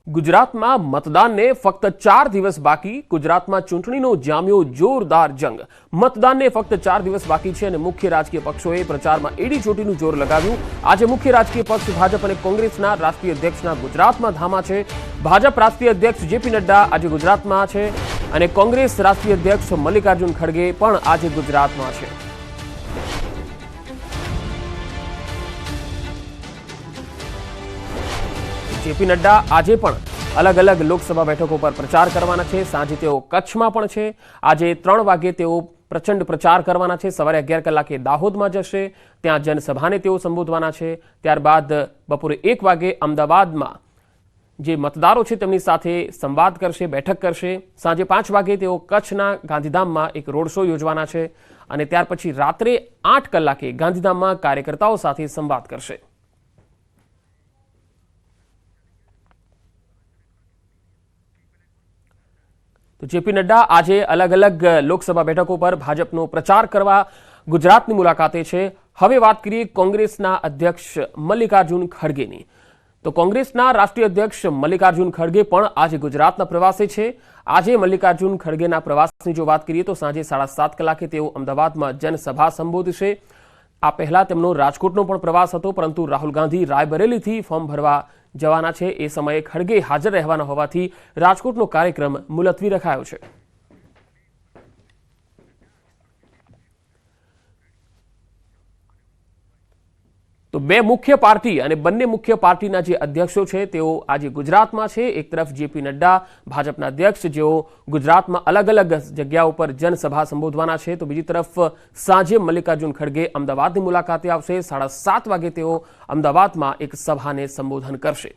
ગુજરાતમાં મતદાનને ફક્ત 4 દિવસ બાકી. ગુજરાતમાં ચૂંટણીનો જામ્યો જોરદાર જંગ. મતદાનને ફક્ત 4 દિવસ બાકી છે અને મુખ્ય રાજકીય પક્ષોએ પ્રચારમાં એડી ચોટીનું જોર લગાવ્યું. આજે મુખ્ય રાજકીય પક્ષ ભાજપ અને કોંગ્રેસના રાષ્ટ્રીય અધ્યક્ષના ગુજરાતમાં ધામા છે. ભાજપ રાષ્ટ્રીય અધ્યક્ષ જેપી નડ્ડા આજે ગુજરાતમાં છે અને કોંગ્રેસ રાષ્ટ્રીય અધ્યક્ષ મલ્લિકાર્જુન ખડગે પણ આજે ગુજરાતમાં છે. જેપી નડ્ડા આજે પણ અલગ અલગ લોકસભા બેઠકો પર પ્રચાર કરવાના છે. સાંજે તેઓ કચ્છમાં પણ છે. આજે 3 વાગે તેઓ પ્રચંડ પ્રચાર કરવાના છે. સવારે 11 કલાકે દાહોદમાં જશે, ત્યાં જનસભાને તેઓ સંબોધવાના છે. ત્યારબાદ બપોરે 1 વાગે અમદાવાદમાં જે મતદારો છે તેમની સાથે સંવાદ કરશે, બેઠક કરશે. સાંજે 5 વાગે તેઓ કચ્છના ગાંધીધામમાં એક રોડ શો યોજવાના છે અને ત્યાર પછી રાત્રે 8 કલાકે ગાંધીધામમાં કાર્યકર્તાઓ સાથે સંવાદ કરશે. તો જેપી નડ્ડા આજે અલગ અલગ લોકસભા બેઠકો પર ભાજપનો પ્રચાર કરવા ગુજરાતની મુલાકાતે છે. હવે વાત કરીએ કોંગ્રેસના અધ્યક્ષ મલ્લિકાર્જુન ખડગેની. તો કોંગ્રેસના રાષ્ટ્રીય અધ્યક્ષ મલ્લિકાર્જુન ખડગે પણ આજે ગુજરાતના પ્રવાસે છે. આજે મલ્લિકાર્જુન ખડગેના પ્રવાસની જો વાત કરીએ તો સાંજે 7:30 કલાકે તેઓ અમદાવાદમાં જનસભા સંબોધશે. આ પહેલા તેમનો રાજકોટનો પણ પ્રવાસ હતો, પરંતુ રાહુલ ગાંધી રાયબરેલીથી ફોર્મ ભરવા જવાના છે. એ સમયે ખડગે હાજર રહેવાના હોવાથી રાજકોટનો કાર્યક્રમ મુલતવી રખાયો છે. તો બે મુખ્ય પાર્ટી અને બંને મુખ્ય પાર્ટીના જે અધ્યક્ષો છે તેઓ આજે ગુજરાતમાં છે. એક તરફ જેપી નડ્ડા ભાજપના અધ્યક્ષ, જેઓ ગુજરાતમાં અલગ અલગ જગ્યાઓ પર જનસભા સંબોધવાના છે, તો બીજી તરફ સાંજે મલ્લિકાર્જુન ખડગે અમદાવાદની મુલાકાતે આવશે. 7:30 વાગે તેઓ અમદાવાદમાં એક સભાને સંબોધન કરશે.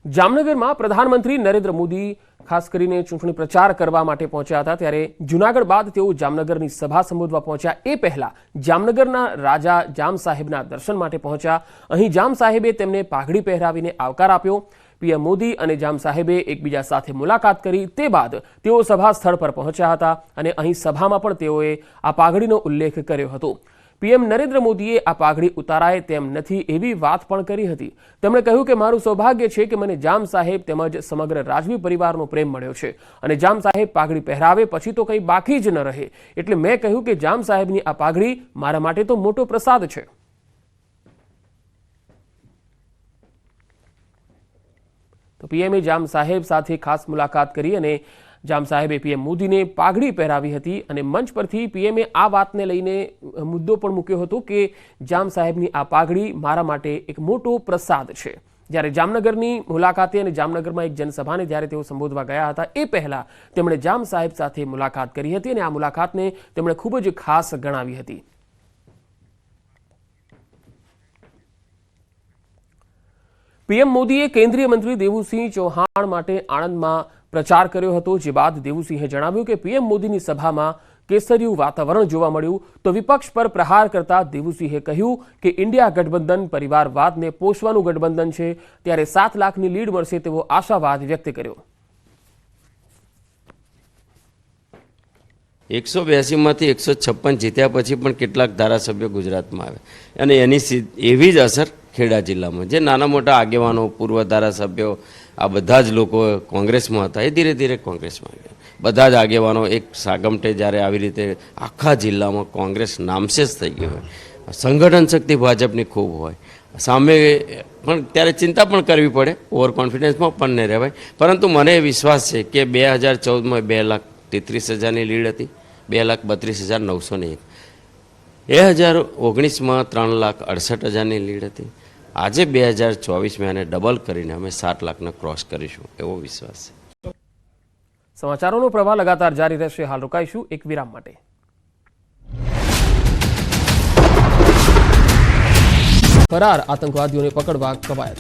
જામનગરમાં પ્રધાનમંત્રી નરેન્દ્ર મોદી ખાસ કરીને ચૂંટણી પ્રચાર કરવા માટે પહોંચ્યા હતા, ત્યારે જૂનાગઢ બાદ તેઓ જામનગરની સભા સંબોધવા પહોંચ્યા. એ પહેલા જામનગરના રાજા જામ સાહેબના દર્શન માટે પહોંચ્યા. અહીં જામ સાહેબે તેમને પાઘડી પહેરાવીને આવકાર આપ્યો. પીએમ મોદી અને જામ સાહેબે એકબીજા સાથે મુલાકાત કરી. તે બાદ તેઓ સભા સ્થળ પર પહોંચ્યા હતા અને અહીં સભામાં પણ તેઓએ આ પાઘડીનો ઉલ્લેખ કર્યો હતો. પીએમ નરેન્દ્ર મોદીએ આ પાઘડી ઉતારાય તેમ નથી એવી વાત પણ કરી હતી. તેમણે કહ્યું કે મારું સૌભાગ્ય છે કે મને જામ સાહેબ તેમજ સમગ્ર રાજવી પરિવારનો પ્રેમ મળ્યો છે અને જામ સાહેબ પાઘડી પહેરાવે પછી તો કંઈ બાકી જ ન રહે, એટલે મેં કહ્યું કે જામ સાહેબની આ પાઘડી મારા માટે તો મોટો પ્રસાદ છે. તો પીએમએ જામ સાહેબ સાથે ખાસ મુલાકાત કરી અને જામ સાહેબે પીએમ મોદીને પાઘડી પહેરાવી હતી અને મંચ પરથી પીએમએ આ વાતને લઈને મુદ્દો પણ મૂક્યો હતો કે જામ સાહેબની આ પાઘડી મારા માટે એક મોટો પ્રસાદ છે. જ્યારે જામનગરની મુલાકાતે અને જામનગરમાં એક જનસભાને જ્યારે તેઓ સંબોધવા ગયા હતા એ પહેલા તેમણે જામ સાહેબ સાથે મુલાકાત કરી હતી અને આ મુલાકાતને તેમણે ખૂબ જ ખાસ ગણાવી હતી. પીએમ મોદીએ કેન્દ્રીય મંત્રી દેવુસિંહ ચૌહાણ માટે આણંદમાં પ્રચાર કર્યો હતો, જે બાદ દેવુસિંહે જણાવ્યું કે પીએમ મોદીની સભામાં કેસરિયું વાતાવરણ જોવા મળ્યું. તો વિપક્ષ પર પ્રહાર કરતા દેવુસિંહે કહ્યું કે ઇન્ડિયા ગઠબંધન પરિવારવાદને પોષવાનું ગઠબંધન છે, ત્યારે 7 લાખની લીડ મળશે તેવો આશાવાદ વ્યક્ત કર્યો. 182 માંથી 156 જીત્યા પછી પણ કેટલાક ધારાસભ્યો ગુજરાતમાં આવે અને એની એવી જ અસર ખેડા જિલ્લામાં જે નાના મોટા આગેવાનો, પૂર્વ ધારાસભ્યો, આ બધા જ લોકો કોંગ્રેસમાં હતા એ ધીરે ધીરે કોંગ્રેસમાં ગયા. બધા જ આગેવાનો એક સાગમટે જ્યારે આવી રીતે આખા જિલ્લામાં કોંગ્રેસ નામશેષ થઈ ગયો હોય, સંગઠન શક્તિ ભાજપની ખૂબ હોય, સામે પણ ત્યારે ચિંતા પણ કરવી પડે, ઓવર કોન્ફિડન્સમાં પણ નહીં રહેવાય. પરંતુ મને વિશ્વાસ છે કે 2014માં 2,33,000ની લીડ હતી, 2,32,901. 2019માં 3,68,000ની લીડ હતી. આજે 2024માં એને ડબલ કરીને અમે 7 લાખને ક્રોસ કરીશું એવો વિશ્વાસ છે. સમાચારોનો પ્રવાહ લગાતાર જારી રહેશે. હાલ રોકાઈશું એક વિરામ માટે. ફરાર આતંકવાદીઓને પકડવા કવાયત.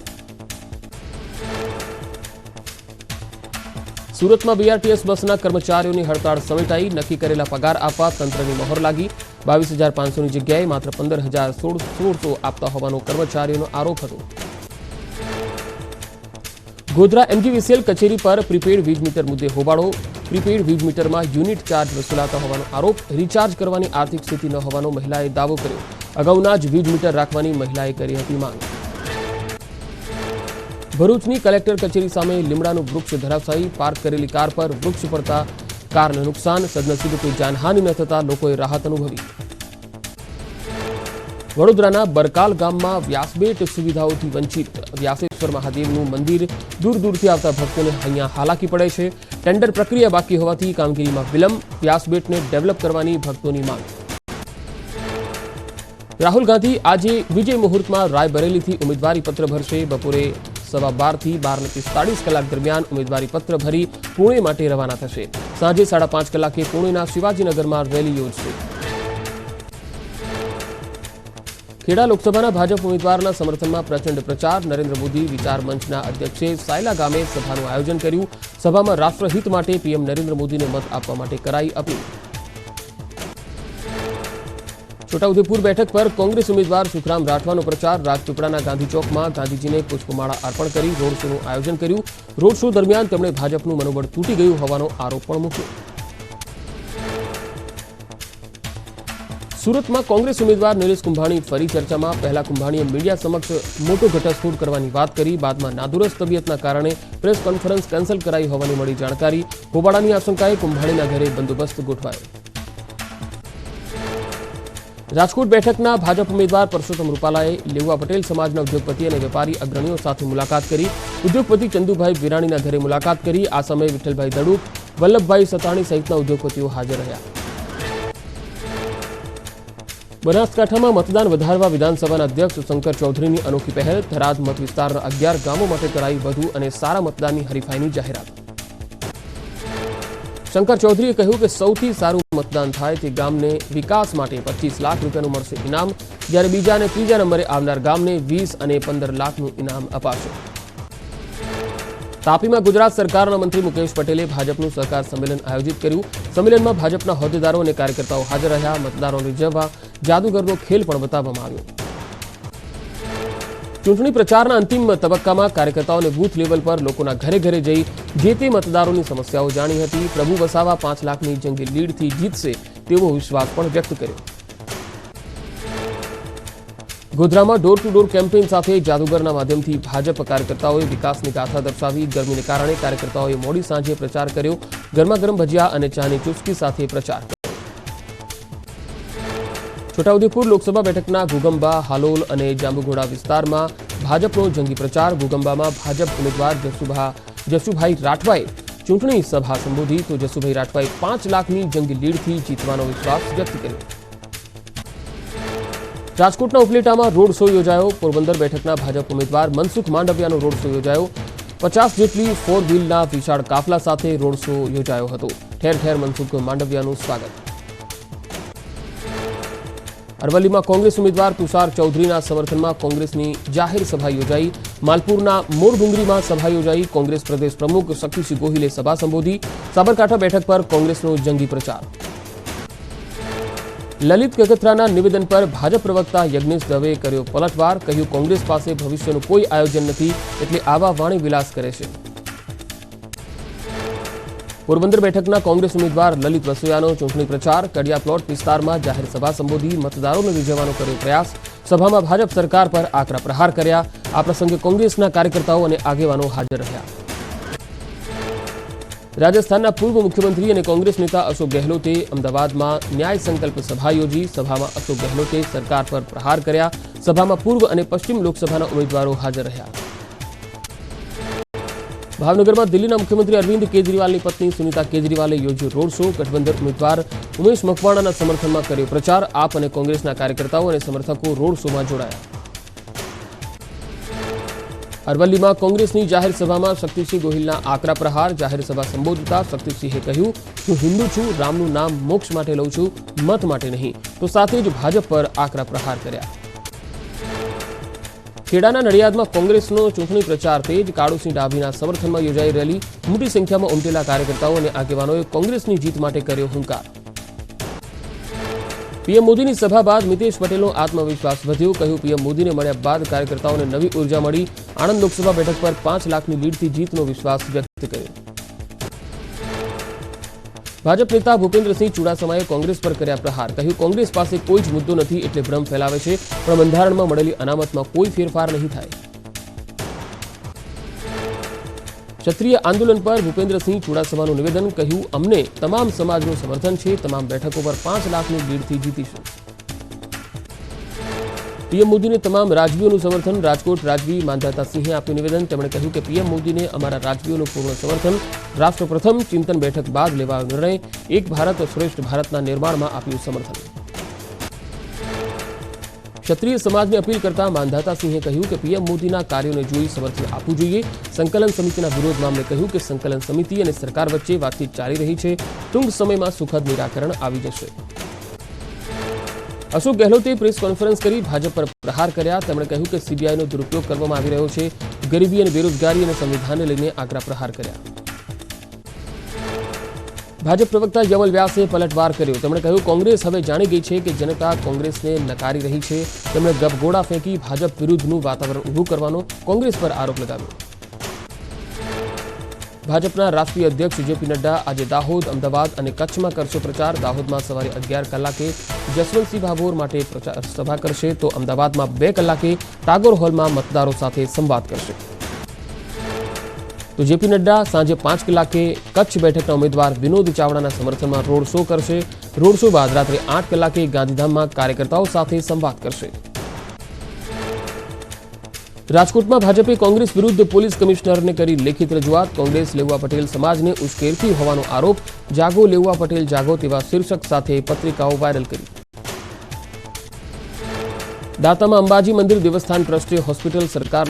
સુરતમાં બીઆરટીએસ બસના કર્મચારીઓની હડતાળ સમેટાઈ. નક્કી કરેલા પગાર આપવા તંત્રની મહોર લાગી. 22,500ની જગ્યાએ માત્ર 15,1600 આપતા હોવાનો કર્મચારીઓનો આરોપ હતો. ગોધરા એમજીવીસીએલ કચેરી પર પ્રીપેડ વીજ મીટર મુદ્દે હોબાળો. પ્રીપેડ વીજ મીટરમાં યુનિટ ચાર્જ વસૂલાતા હોવાનો આરોપ. રિચાર્જ કરવાની આર્થિક સ્થિતિ ન હોવાનો મહિલાએ દાવો કર્યો. અગાઉના જ વીજ મીટર રાખવાની મહિલાએ કરી હતી માંગ. ભરૂચની કલેક્ટર કચેરી સામે લીમડાનું વૃક્ષ ધરાશાયી. પાર્ક કરેલી કાર પર વૃક્ષ પડતા કારને નુકસાન. સદનસીબે કોઈ જાનહાનિ ન થતા લોકોએ રાહત અનુભવી. વડોદરાના બરકાલ ગામમાં વ્યાસબેટ સુવિધાઓથી વંચિત. વ્યાસેશ્વર મહાદેવનું મંદિર દૂર દૂરથી આવતા ભક્તોને અહીંયા હાલાકી પડે છે. ટેન્ડર પ્રક્રિયા બાકી હોવાથી કામગીરીમાં વિલંબ. વ્યાસબેટને ડેવલપ કરવાની ભક્તોની માંગ. રાહુલ ગાંધી આજે વિજય મુહૂર્તમાં રાયબરેલીથી ઉમેદવારી પત્ર ભરશે. બપોરે 12:15 થી 12:45 કલાક દરમિયાન ઉમેદવારી પત્ર ભરી પુણે માટે રવાના થશે. સાંજે 5:30 કલાકે પુણેના શિવાજીનગરમાં રેલી યોજશે. ખેડા લોકસભાના ભાજપ ઉમેદવારના સમર્થનમાં પ્રચંડ પ્રચાર. નરેન્દ્ર મોદી વિચાર મંચના અધ્યક્ષે સાયલા ગામે સભાનું આયોજન કર્યું. સભામાં રાષ્ટ્રહિત માટે પીએમ નરેન્દ્ર મોદીને મત આપવા માટે કરાઈ અપીલ. છોટાઉદેપુર બેઠક પર કોંગ્રેસ ઉમેદવાર સુખરામ રાઠવાનો પ્રચાર. રાજપીપળાના ગાંધી ચોકમાં ગાંધીજીને પુષ્પમાળા અર્પણ કરી રોડ શોનું આયોજન કર્યું. રોડ શો દરમિયાન તેમણે ભાજપનું મનોબળ તૂટી ગયું હોવાનો આરોપ પણ મૂક્યો. સુરતમાં કોંગ્રેસ ઉમેદવાર નિલેશ કુંભાણી ફરી ચર્ચામાં. પહેલા કુંભાણીએ મીડિયા સમક્ષ મોટો ઘટસ્ફોટ કરવાની વાત કરી. બાદમાં નાદુરસ્ત તબિયતના કારણે પ્રેસ કોન્ફરન્સ કેન્સલ કરાઈ હોવાની મળી જાણકારી. હોબાળાની આશંકાએ કુંભાણીના ઘરે બંદોબસ્ત ગોઠવાયો. રાજકોટ બેઠકના ભાજપ ઉમેદવાર પરસોત્તમ રૂપાલાએ લેઉવા પટેલ સમાજના ઉદ્યોગપતિ અને વેપારી અગ્રણીઓ સાથે મુલાકાત કરી. ઉદ્યોગપતિ ચંદુભાઈ વિરાણીના ઘરે મુલાકાત કરી. આ સમયે વિઠ્ઠલભાઈ દડુક, વલ્લભભાઈ સતાણી સહિતના ઉદ્યોગપતિઓ હાજર રહ્યા. બનાસકાંઠામાં મતદાન વધારવા વિધાનસભાના અધ્યક્ષ શંકર ચૌધરીની અનોખી પહેલ. થરાદ મત વિસ્તારના 11 ગામો માટે કરાઈ વધુ અને સારા મતદાનની હરીફાઈની જાહેરાત. શંકર ચૌધરીએ કહ્યું કે સૌથી સારું મતદાન થાય તે ગામને વિકાસ માટે 25 લાખ રૂપિયાનું મળશે ઇનામ, જ્યારે બીજા અને ત્રીજા નંબરે આવનાર ગામને 20 અને 15 લાખનું ઇનામ અપાશે. તાપીમાં ગુજરાત સરકારના મંત્રી મુકેશ પટેલે ભાજપનું સહકાર સંમેલન આયોજિત કર્યું. સંમેલનમાં ભાજપના હોદ્દેદારો અને કાર્યકર્તાઓ હાજર રહ્યા. મતદારોને રીઝવવા જાદુગરનો ખેલ પણ બતાવવામાં આવ્યો. ચૂંટણી પ્રચારના અંતિમ તબક્કામાં કાર્યકર્તાઓને બૂથ લેવલ પર લોકોના ઘરે ઘરે જઈ જે તે મતદારોની સમસ્યાઓ જાણી હતી. પ્રભુ વસાવા 5 લાખની જંગી લીડથી જીતશે તેવો વિશ્વાસ પણ વ્યક્ત કર્યો. ગોધરામાં ડોર ટુ ડોર કેમ્પેઇન સાથે જાદુગરના માધ્યમથી ભાજપ કાર્યકર્તાઓએ વિકાસની ગાથા દર્શાવી. ગરમીને કારણે કાર્યકર્તાઓએ મોડી સાંજે પ્રચાર કર્યો. ગરમાગરમ ભજીયા અને ચાની ચુસ્કી સાથે પ્રચાર કર્યો. છોટાઉદેપુર લોકસભા બેઠકના ઘુગંબા, હાલોલ અને જાંબુઘોડા વિસ્તારમાં ભાજપનો જંગી પ્રચાર. ઘુગંબામાં ભાજપ ઉમેદવાર જસુભાઈ રાઠવાએ ચૂંટણી સભા સંબોધી તો જસુભાઈ રાઠવાએ 5 લાખની જંગી લીડથી જીતવાનો વિશ્વાસ વ્યક્ત કર્યો. રાજકોટના ઉપલેટામાં રોડ શો યોજાયો. પોરબંદર બેઠકના ભાજપ ઉમેદવાર મનસુખ માંડવિયાનો રોડ શો યોજાયો. 50 જેટલી 4 વ્હીલના વિશાળ કાફલા સાથે રોડ શો યોજાયો હતો. ઠેર ઠેર મનસુખ માંડવિયાનું સ્વાગત. અરવલ્લીમાં કોંગ્રેસ ઉમેદવાર તુષાર ચૌધરીના સમર્થનમાં કોંગ્રેસની જાહેર સભા યોજાઈ. માલપુરના મોરડુંગરીમાં સભા યોજાઈ. કોંગ્રેસ પ્રદેશ પ્રમુખ શક્તિસિંહ ગોહિલે સભા સંબોધી. સાબરકાંઠા બેઠક પર કોંગ્રેસનો જંગી પ્રચાર. લલિત કગથરાના નિવેદન પર ભાજપ પ્રવક્તા યજ્ઞેશ દવેએ કર્યો પલટવાર. કહ્યું કોંગ્રેસ પાસે ભવિષ્યનું કોઈ આયોજન નથી એટલે આવા વાણી વિલાસ કરે છે. પોરબંદર બેઠકના કોંગ્રેસ ઉમેદવાર લલિત વસોયાનો ચૂંટણી પ્રચાર. કડિયા પ્લોટ વિસ્તારમાં જાહેર સભા સંબોધી. મતદારોને રીઝવવાનો કર્યો પ્રયાસ. સભામાં ભાજપ સરકાર પર આકરા પ્રહાર કર્યા. આ પ્રસંગે કોંગ્રેસના કાર્યકર્તાઓ અને આગેવાનો હાજર રહ્યા. રાજસ્થાનના પૂર્વ મુખ્યમંત્રી અને કોંગ્રેસ નેતા અશોક ગેહલોતે અમદાવાદમાં ન્યાય સંકલ્પ સભા યોજી. સભામાં અશોક ગેહલોતે સરકાર પર પ્રહાર કર્યા. સભામાં પૂર્વ અને પશ્ચિમ લોકસભાના ઉમેદવારો હાજર રહ્યા. ભાવનગરમાં દિલ્હીના મુખ્યમંત્રી અરવિંદ કેજરીવાલની પત્ની સુનીતા કેજરીવાલે યોજ્યો રોડ શો. ગઠબંધન ઉમેદવાર ઉમેશ મકવાણાના સમર્થનમાં કર્યો પ્રચાર. આપ અને કોંગ્રેસના કાર્યકર્તાઓ અને સમર્થકો રોડ શોમાં જોડાયા. અરવલ્લીમાં કોંગ્રેસની જાહેર સભામાં શક્તિસિંહ ગોહિલના આકરા પ્રહાર. જાહેર સભા સંબોધતા શક્તિસિંહે કહ્યું, હું હિન્દુ છું, રામનું નામ મોક્ષ માટે લઉં છું, મત માટે નહીં. તો સાથે જ ભાજપ પર આકરા પ્રહાર કર્યા. ખેડાના નડિયાદમાં કોંગ્રેસનો ચૂંટણી પ્રચાર તેજ. કાળુસિંહ ડાભીના સમર્થનમાં યોજાઈ રેલી. મોટી સંખ્યામાં ઉમટેલા કાર્યકર્તાઓ અને આગેવાનોએ કોંગ્રેસની જીત માટે કર્યો હુંકાર. પીએમ મોદીની સભા બાદ મિતેશ પટેલનો આત્મવિશ્વાસ વધ્યો. કહ્યું પીએમ મોદીને મળ્યા બાદ કાર્યકર્તાઓને નવી ઉર્જા મળી. આણંદ લોકસભા બેઠક પર 5 લાખની લીડથી જીતનો વિશ્વાસ વ્યક્ત કર્યો. ભાજપ નેતા ભૂપેન્દ્રસિંહ ચુડાસમાએ કોંગ્રેસ પર કર્યા પ્રહાર. કહ્યું, કોંગ્રેસ પાસે કોઈ જ મુદ્દો નથી એટલે ભ્રમ ફેલાવે છે, પણ બંધારણમાં મળેલી અનામતમાં કોઈ ફેરફાર નહીં થાય. ક્ષત્રિય આંદોલન પર ભૂપેન્દ્રસિંહ ચુડાસમાનું નિવેદન. કહ્યું, અમને તમામ સમાજનું સમર્થન છે, તમામ બેઠકો પર 5 લાખની લીડથી જીતીશું. પીએમ મોદીને તમામ રાજવીઓનું સમર્થન. રાજકોટ રાજવી માંધાતા સિંહે આપ્યું નિવેદન. તેમણે કહ્યું કે પીએમ મોદીને અમારા રાજવીઓનું પૂર્ણ સમર્થન. રાષ્ટ્ર પ્રથમ ચિંતન બેઠક બાદ લેવાયો નિર્ણય. એક ભારત શ્રેષ્ઠ ભારતના નિર્માણમાં આપ્યું સમર્થન. ક્ષત્રિય સમાજને અપીલ કરતા માંધાતા સિંહે કહ્યું કે પીએમ મોદીના કાર્યોને જોઈ સમર્થન આપવું જોઈએ. સંકલન સમિતિના વિરોધ મામલે કહ્યું કે સંકલન સમિતિ અને સરકાર વચ્ચે વાતચીત ચાલી રહી છે. ટૂંક સમયમાં સુખદ નિરાકરણ આવી જશે. અશોક ગેહલોતે પ્રેસ કોન્ફરન્સ કરી ભાજપ પર પ્રહાર કર્યા. તેમણે કહ્યું કે સીબીઆઈનો દુરુપયોગ કરવામાં આવી રહ્યો છે. ગરીબી અને બેરોજગારી અને સંવિધાનને લઈને આકરા પ્રહાર કર્યા. ભાજપ પ્રવક્તા યમલ વ્યાસે પલટવાર કર્યો. તેમણે કહ્યું, કોંગ્રેસ હવે જાણી ગઈ છે કે જનતા કોંગ્રેસને નકારી રહી છે. તેમણે ગપગોળા ફેંકી ભાજપ વિરુદ્ધનું વાતાવરણ ઊભું કરવાનો કોંગ્રેસ પર આરોપ લગાવ્યો. ભાજપના રાષ્ટ્રીય અધ્યક્ષ જેપી નડ્ડા આજે દાહોદ, અમદાવાદ અને કચ્છમાં કરશે પ્રચાર. દાહોદમાં સવારે 11 કલાકે જસવંતસિંહ ભાભોર માટે પ્રચાર સભા કરશે, તો અમદાવાદમાં 2 કલાકે ટાગોર હોલમાં મતદારો સાથે સંવાદ કરશે. તો જેપી નડ્ડા સાંજે 5 કલાકે કચ્છ બેઠકના ઉમેદવાર વિનોદ ચાવડાના સમર્થનમાં રોડ શો કરશે. રોડ શો બાદ રાત્રે 8 કલાકે ગાંધીધામમાં કાર્યકર્તાઓ સાથે સંવાદ કરશે. રાજકોટમાં ભાજપે કોંગ્રેસ વિરુદ્ધ પોલીસ કમિશનરને કરી લેખિત રજૂઆત. કોંગ્રેસ લેઉવા પટેલ સમાજને ઉશ્કેરતી હોવાનો આરોપ. જાગો લેઉવા પટેલ જાગો તેવા શીર્ષક સાથે પત્રિકાઓ વાયરલ કરી. દાંતામાં અંબાજી મંદિર દેવસ્થાન ટ્રસ્ટે હોસ્પિટલ સરકાર